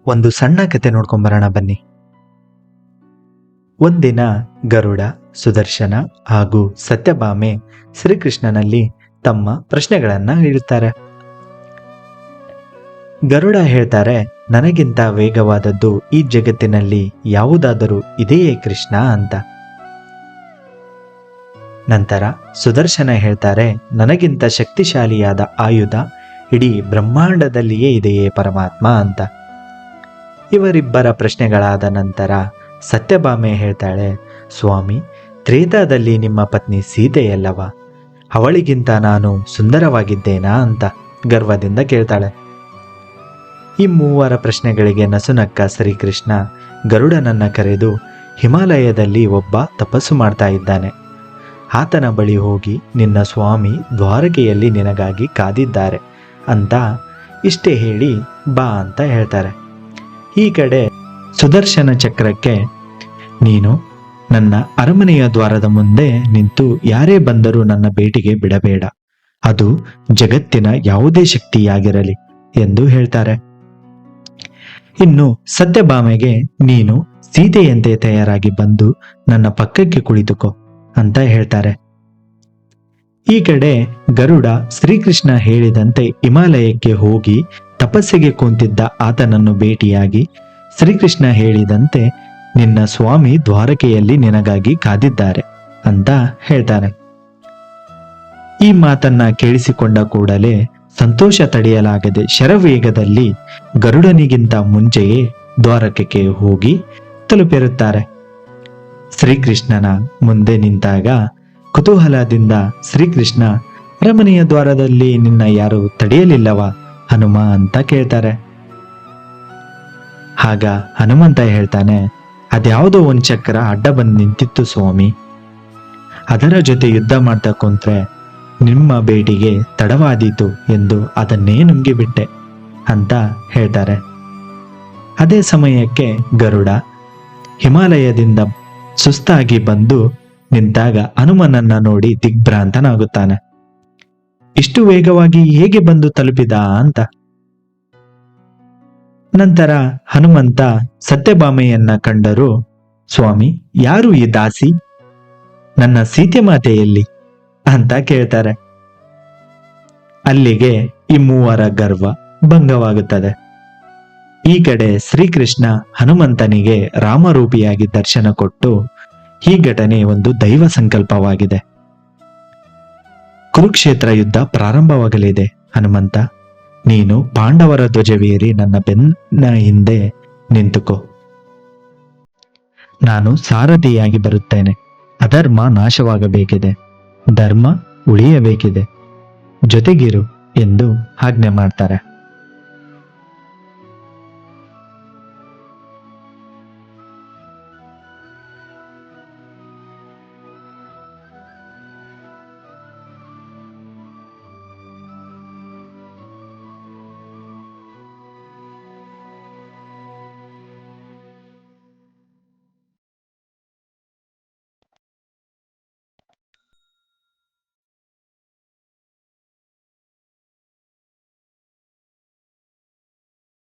ಒಂದು ಸಣ್ಣ ಕತೆ ನೋಡ್ಕೊಂಬರೋಣ ಬನ್ನಿ. ಒಂದಿನ ಗರುಡ, ಸುದರ್ಶನ ಹಾಗೂ ಸತ್ಯಭಾಮೆ ಶ್ರೀಕೃಷ್ಣನಲ್ಲಿ ತಮ್ಮ ಪ್ರಶ್ನೆಗಳನ್ನ ಇಡುತ್ತಾರೆ. ಗರುಡ ಹೇಳ್ತಾರೆ, ನನಗಿಂತ ವೇಗವಾದದ್ದು ಈ ಜಗತ್ತಿನಲ್ಲಿ ಯಾವುದಾದರೂ ಇದೆಯೇ ಕೃಷ್ಣ ಅಂತ. ನಂತರ ಸುದರ್ಶನ ಹೇಳ್ತಾರೆ, ನನಗಿಂತ ಶಕ್ತಿಶಾಲಿಯಾದ ಆಯುಧ ಇಡೀ ಬ್ರಹ್ಮಾಂಡದಲ್ಲಿಯೇ ಇದೆಯೇ ಪರಮಾತ್ಮ ಅಂತ. ಇವರಿಬ್ಬರ ಪ್ರಶ್ನೆಗಳಾದ ನಂತರ ಸತ್ಯಭಾಮೆ ಹೇಳ್ತಾಳೆ, ಸ್ವಾಮಿ, ತ್ರೇತಾದಲ್ಲಿ ನಿಮ್ಮ ಪತ್ನಿ ಸೀತೆಯಲ್ಲವ, ಅವಳಿಗಿಂತ ನಾನು ಸುಂದರವಾಗಿದ್ದೇನಾ ಅಂತ ಗರ್ವದಿಂದ ಕೇಳ್ತಾಳೆ. ಈ ಮೂವರ ಪ್ರಶ್ನೆಗಳಿಗೆ ನಸುನಕ್ಕ ಶ್ರೀಕೃಷ್ಣ ಗರುಡನನ್ನ ಕರೆದು, ಹಿಮಾಲಯದಲ್ಲಿ ಒಬ್ಬ ತಪಸ್ಸು ಮಾಡ್ತಾ ಇದ್ದಾನೆ, ಆತನ ಬಳಿ ಹೋಗಿ ನಿನ್ನ ಸ್ವಾಮಿ ದ್ವಾರಕೆಯಲ್ಲಿ ನಿನಗಾಗಿ ಕಾದಿದ್ದಾರೆ ಅಂತ ಇಷ್ಟೇ ಹೇಳಿ ಬಾ ಅಂತ ಹೇಳ್ತಾರೆ. ಈ ಕಡೆ ಸುದರ್ಶನ ಚಕ್ರಕ್ಕೆ, ನೀನು ನನ್ನ ಅರಮನೆಯ ದ್ವಾರದ ಮುಂದೆ ನಿಂತು ಯಾರೇ ಬಂದರೂ ನನ್ನ ಭೇಟಿಗೆ ಬಿಡಬೇಡ, ಅದು ಜಗತ್ತಿನ ಯಾವುದೇ ಶಕ್ತಿಯಾಗಿರಲಿ ಎಂದು ಹೇಳ್ತಾರೆ. ಇನ್ನು ಸತ್ಯಭಾಮೆಗೆ, ನೀನು ಸೀತೆಯಂತೆ ತಯಾರಾಗಿ ಬಂದು ನನ್ನ ಪಕ್ಕಕ್ಕೆ ಕುಳಿತುಕೋ ಅಂತ ಹೇಳ್ತಾರೆ. ಈ ಕಡೆ ಗರುಡ ಶ್ರೀಕೃಷ್ಣ ಹೇಳಿದಂತೆ ಹಿಮಾಲಯಕ್ಕೆ ಹೋಗಿ ತಪಸ್ಸಿಗೆ ಕುಂತಿದ್ದ ಆತನನ್ನು ಭೇಟಿಯಾಗಿ ಶ್ರೀಕೃಷ್ಣ ಹೇಳಿದಂತೆ ನಿನ್ನ ಸ್ವಾಮಿ ದ್ವಾರಕೆಯಲ್ಲಿ ನಿನಗಾಗಿ ಕಾದಿದ್ದಾರೆ ಅಂತ ಹೇಳ್ತಾನೆ. ಈ ಮಾತನ್ನ ಕೇಳಿಸಿಕೊಂಡ ಕೂಡಲೇ ಸಂತೋಷ ತಡೆಯಲಾಗದೆ ಶರವೇಗದಲ್ಲಿ ಗರುಡನಿಗಿಂತ ಮುಂಚೆಯೇ ದ್ವಾರಕೆಗೆ ಹೋಗಿ ತಲುಪಿರುತ್ತಾರೆ. ಶ್ರೀಕೃಷ್ಣನ ಮುಂದೆ ನಿಂತಾಗ ಕುತೂಹಲದಿಂದ ಶ್ರೀಕೃಷ್ಣ, ಅರಮನೆಯ ದ್ವಾರದಲ್ಲಿ ನಿನ್ನ ಯಾರು ತಡೆಯಲಿಲ್ಲವಾ ಹನುಮ ಅಂತ ಕೇಳ್ತಾರೆ. ಆಗ ಹನುಮಂತ ಹೇಳ್ತಾನೆ, ಅದ್ಯಾವುದೋ ಒಂದು ಚಕ್ರ ಅಡ್ಡ ಬಂದು ನಿಂತಿತ್ತು ಸ್ವಾಮಿ, ಅದರ ಜೊತೆ ಯುದ್ಧ ಮಾಡ್ತಾ ಕುಂತ್ರೆ ನಿಮ್ಮ ಭೇಟಿಗೆ ತಡವಾದೀತು ಎಂದು ಅದನ್ನೇ ನುಂಗಿಬಿಟ್ಟೆ ಅಂತ ಹೇಳ್ತಾರೆ. ಅದೇ ಸಮಯಕ್ಕೆ ಗರುಡ ಹಿಮಾಲಯದಿಂದ ಸುಸ್ತಾಗಿ ಬಂದು ನಿಂತಾಗ ಹನುಮನನ್ನ ನೋಡಿ ದಿಗ್ಭ್ರಾಂತನಾಗುತ್ತಾನೆ. ಇಷ್ಟು ವೇಗವಾಗಿ ಹೇಗೆ ಬಂದು ತಲುಪಿದ ಅಂತ. ನಂತರ ಹನುಮಂತ ಸತ್ಯಭಾಮೆಯನ್ನ ಕಂಡರು, ಸ್ವಾಮಿ, ಯಾರು ಈ ದಾಸಿ, ನನ್ನ ಸೀತೆ ಮಾತೆಯಲ್ಲಿ ಅಂತ ಕೇಳ್ತಾರೆ. ಅಲ್ಲಿಗೆ ಈ ಮೂವರ ಗರ್ವ ಭಂಗವಾಗುತ್ತದೆ. ಈ ಕಡೆ ಶ್ರೀಕೃಷ್ಣ ಹನುಮಂತನಿಗೆ ರಾಮರೂಪಿಯಾಗಿ ದರ್ಶನ ಕೊಟ್ಟು, ಈ ಘಟನೆ ಒಂದು ದೈವ ಸಂಕಲ್ಪವಾಗಿದೆ, ಕುರುಕ್ಷೇತ್ರ ಯುದ್ಧ ಪ್ರಾರಂಭವಾಗಲಿದೆ, ಹನುಮಂತ ನೀನು ಪಾಂಡವರ ಧ್ವಜವೇರಿ ನನ್ನ ಬೆನ್ನ ಹಿಂದೆ ನಿಂತುಕೋ, ನಾನು ಸಾರಥಿಯಾಗಿ ಬರುತ್ತೇನೆ, ಅಧರ್ಮ ನಾಶವಾಗಬೇಕಿದೆ, ಧರ್ಮ ಉಳಿಯಬೇಕಿದೆ, ಜೊತೆಗಿರು ಎಂದು ಆಜ್ಞೆ ಮಾಡ್ತಾರೆ.